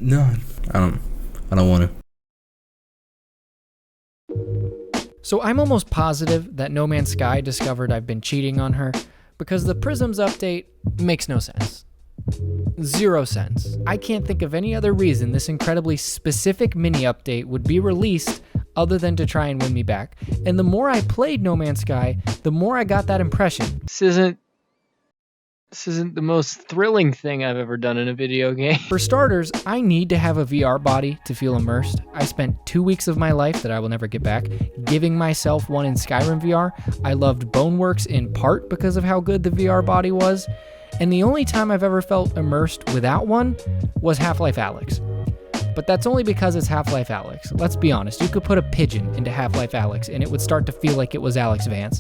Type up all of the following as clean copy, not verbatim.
No, I don't want to. So I'm almost positive that No Man's Sky discovered I've been cheating on her because the Prisms update makes no sense. 0 sense. I can't think of any other reason this incredibly specific mini update would be released other than to try and win me back. And the more I played No Man's Sky, the more I got that impression. This isn't the most thrilling thing I've ever done in a video game. For starters, I need to have a VR body to feel immersed. I spent 2 weeks of my life that I will never get back giving myself one in Skyrim VR. I loved Boneworks in part because of how good the VR body was. And the only time I've ever felt immersed without one was Half-Life Alyx. But that's only because it's Half-Life Alyx. Let's be honest, you could put a pigeon into Half-Life Alyx and it would start to feel like it was Alex Vance.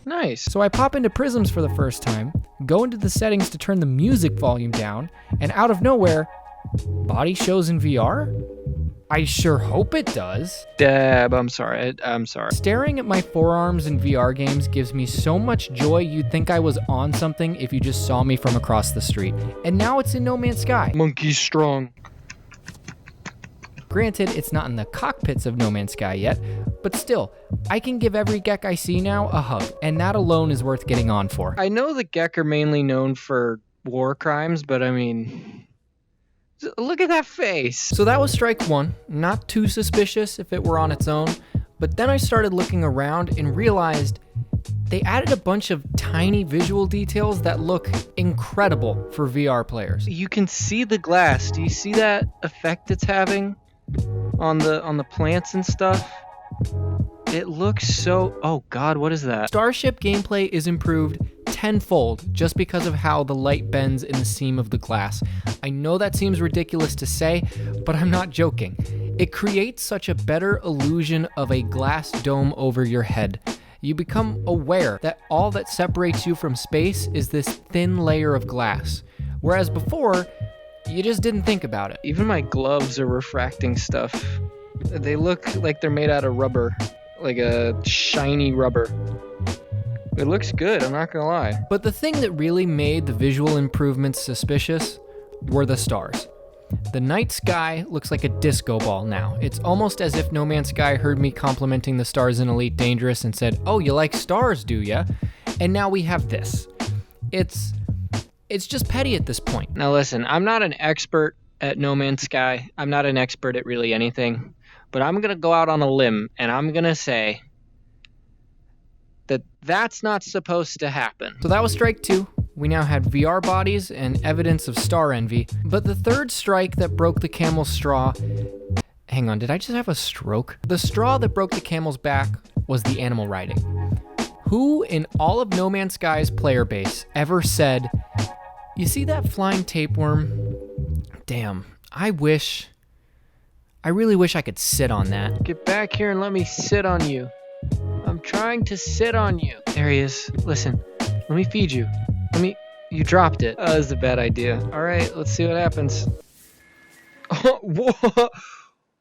Nice. So I pop into Prisms for the first time, go into the settings to turn the music volume down, and out of nowhere, body shows in VR? I sure hope it does. Dab, I'm sorry. Staring at my forearms in VR games gives me so much joy you'd think I was on something if you just saw me from across the street. And now it's in No Man's Sky. Monkey strong. Granted, it's not in the cockpits of No Man's Sky yet, but still, I can give every Gek I see now a hug, and that alone is worth getting on for. I know the Gek are mainly known for war crimes, but I mean, look at that face. So that was strike one. Not too suspicious if it were on its own, but then I started looking around and realized they added a bunch of tiny visual details that look incredible for VR players. You can see the glass. Do you see that effect it's having on the plants and stuff? It looks so... Oh god, what is that? Starship gameplay is improved tenfold just because of how the light bends in the seam of the glass. I know that seems ridiculous to say, but I'm not joking. It creates such a better illusion of a glass dome over your head. You become aware that all that separates you from space is this thin layer of glass. Whereas before, you just didn't think about it. Even my gloves are refracting stuff. They look like they're made out of rubber, like a shiny rubber. It looks good, I'm not gonna lie. But the thing that really made the visual improvements suspicious were the stars. The night sky looks like a disco ball now. It's almost as if No Man's Sky heard me complimenting the stars in Elite Dangerous and said, "Oh, you like stars, do ya?" And now we have this. It's just petty at this point. Now listen, I'm not an expert at No Man's Sky. I'm not an expert at really anything. But I'm going to go out on a limb and I'm going to say that that's not supposed to happen. So that was strike two. We now had VR bodies and evidence of star envy. But the third strike that broke the camel's straw... Hang on, did I just have a stroke? The straw that broke the camel's back was the animal riding. Who in all of No Man's Sky's player base ever said, "You see that flying tapeworm? Damn, I really wish I could sit on that." Get back here and let me sit on you. I'm trying to sit on you. There he is. Listen, let me feed you. You dropped it. Oh, this is a bad idea. All right, let's see what happens. Oh, whoa.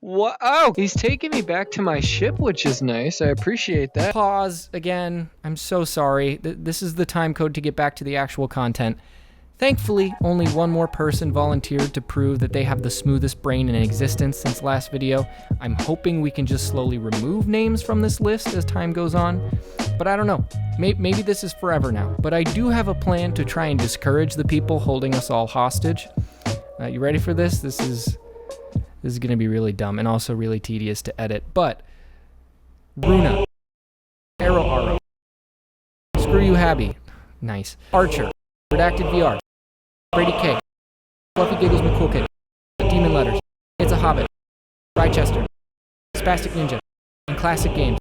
What? Oh, he's taking me back to my ship, which is nice. I appreciate that. Pause again. I'm so sorry. This is the time code to get back to the actual content. Thankfully, only one more person volunteered to prove that they have the smoothest brain in existence since last video. I'm hoping we can just slowly remove names from this list as time goes on. But I don't know. Maybe this is forever now. But I do have a plan to try and discourage the people holding us all hostage. You ready for this? This is going to be really dumb and also really tedious to edit. But Runa, Arrow, Screw You Habby, nice. Archer, Redacted VR, Brady K, Fluffy Giggles McCoolkit, Demon Letters, It's a Hobbit, Rhychester, Spastic Ninja, and Classic Games.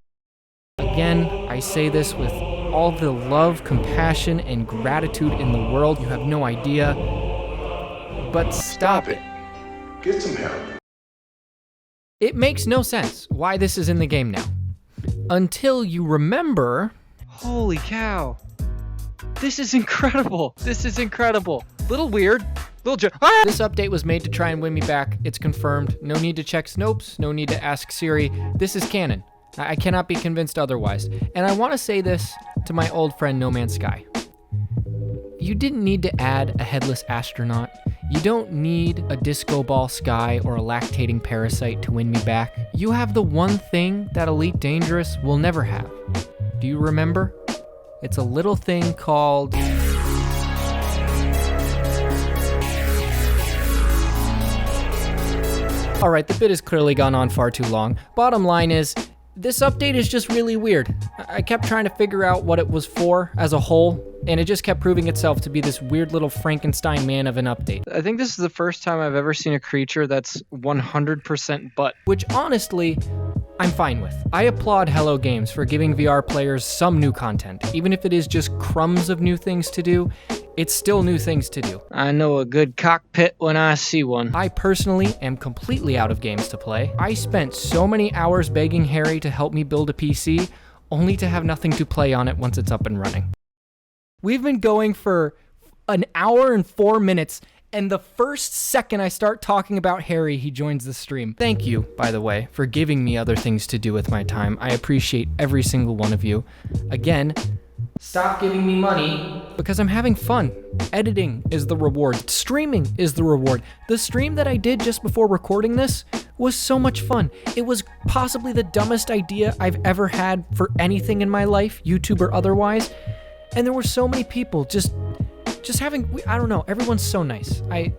Again, I say this with all the love, compassion, and gratitude in the world. You have no idea. But stop it. Get some help. It makes no sense why this is in the game now. Until you remember... Holy cow. This is incredible. This is incredible. Little weird. This update was made to try and win me back. It's confirmed. No need to check Snopes. No need to ask Siri. This is canon. I cannot be convinced otherwise. And I want to say this to my old friend No Man's Sky. You didn't need to add a headless astronaut. You don't need a disco ball sky or a lactating parasite to win me back. You have the one thing that Elite Dangerous will never have. Do you remember? It's a little thing called... Alright, the bit has clearly gone on far too long. Bottom line is, this update is just really weird. I kept trying to figure out what it was for as a whole, and it just kept proving itself to be this weird little Frankenstein man of an update. I think this is the first time I've ever seen a creature that's 100% butt. Which honestly, I'm fine with. I applaud Hello Games for giving VR players some new content. Even if it is just crumbs of new things to do, it's still new things to do. I know a good cockpit when I see one. I personally am completely out of games to play. I spent so many hours begging Harry to help me build a PC, only to have nothing to play on it once it's up and running. We've been going for an hour and 4 minutes, and the first second I start talking about Harry, he joins the stream. Thank you, by the way, for giving me other things to do with my time. I appreciate every single one of you. Again, stop giving me money because I'm having fun. Editing is the reward. Streaming is the reward. The stream that I did just before recording this was so much fun. It was possibly the dumbest idea I've ever had for anything in my life, YouTube or otherwise. And there were so many people just having, I don't know, everyone's so nice. I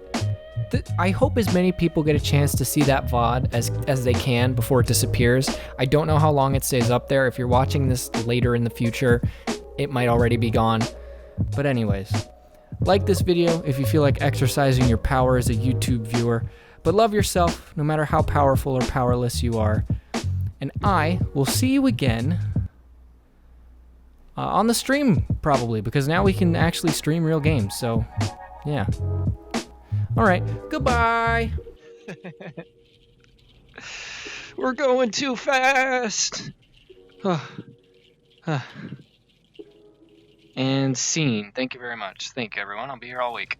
hope as many people get a chance to see that VOD as they can before it disappears. I don't know how long it stays up there. If you're watching this later in the future, it might already be gone. But anyways, like this video if you feel like exercising your power as a YouTube viewer. But love yourself no matter how powerful or powerless you are. And I will see you again on the stream, probably, because now we can actually stream real games. So, yeah. All right. Goodbye. We're going too fast. And scene. Thank you very much. Thank you, everyone. I'll be here all week.